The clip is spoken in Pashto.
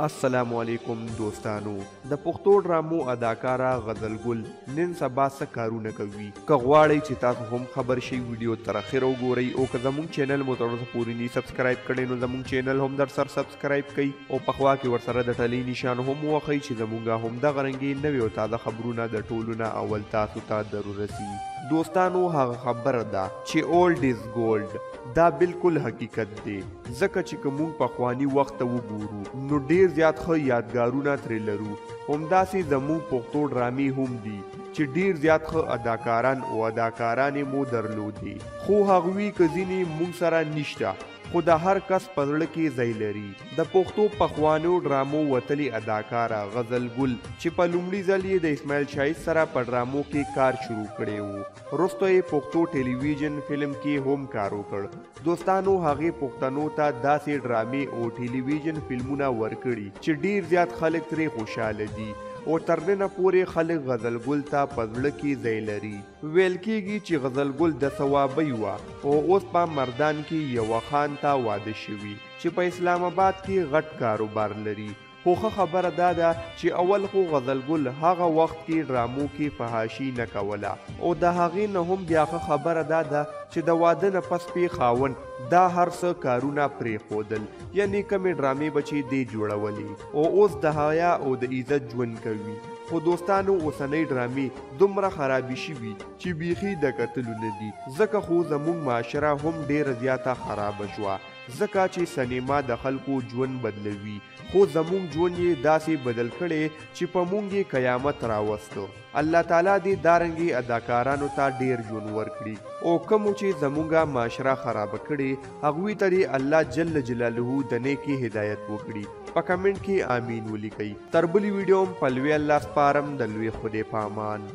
السلام علیکم دوستانو د پښتو ډرامو اداکاره غزل ګل نن سبا څه کارونه کوي که غواړئ چې تاسو هم خبر شئ ویډیو تر اخره وګورئ او که زموږ چینل مو تر اوسه پورې نه سبسکرایب کړی نو زموږ چینل هم در سر سبسکرایب کړئ او په خوا کې ورسره د ټلۍ نشان هم ووهئ چې زموږ هم دغه رنګې نوې او تازه خبرونه د ټولو نه اول تاسو ته در ورسي دوستانو هغه خبره ده چې اولډ از ګولډ دا بالکل حقیقت دی ځکه چې که موږ پخواني وخت ته وګورو نو ډیر زیات ښه یادګارونه ترې لرو همداسې زموږ پښتو ډرامې هم دي چې ډیر زیات ښه اداکاران او اداکارانې مو درلودې خو هغوی که ځینې موږ سره نشته خو د هر کس په زړه کې ځای لري د پښتو پخوانیو ډرامو وتلې اداکاره غزل ګل چې په لومړي ځل یې د اسماعیل شاهید سره په ډرامو کې کار شروع کړی و وروسته یې پښتو ټلویزیون فلم کې هم کار وکړ دوستانو هغې پښتنو ته داسې ډرامې او ټلویزیون فلمونه ورکړي چې ډیر زیات خلک ترې خوشحاله دي او تر ننه پورې خلک غزل ګل ته په زړه کې ځای لري ویل کېږي چې غزل ګل د ثوابۍ وه او اوس په مردان کې یوه خان ته واده شوي چې په اسلام آباد کې غټ کاروبار لري خو ښه خبره دا ده چې اول خو غزل ګل هغه وخت کې ډرامو کې فحاشي نه کوله او د هغې نه هم بیا ښه خبره دا ده چې د واده نه پس پې خاوند دا هر څه کارونه پرېښودل یعنې کمې ډرامې به چې دې جوړولې او اوس د حیا او د عزت ژوند کوي خو دوستانو اوسنۍ ډرامې دومره خرابې شوي چې بیخي د کتلو نه دي ځکه خو زموږ معاشره هم ډیره زیاته خرابه شوه ځکه چې سینما د خلکو ژوند بدلوي خو زموږ ژوند یې داسې بدل کړی چې په موږ یې قیامت راوسته الله تعالی دې دارنګې اداکارانو ته ډیر ژوند ورکړي او کومو چې زموږه معاشره خرابه کړي هغوی ته دې الله جل جلاله د نیکۍ هدایت وکړي په کمنټ کې آمین ولیکئ تر بلې ویډیو هم په لوی الله سپارم د لوی خدای په امان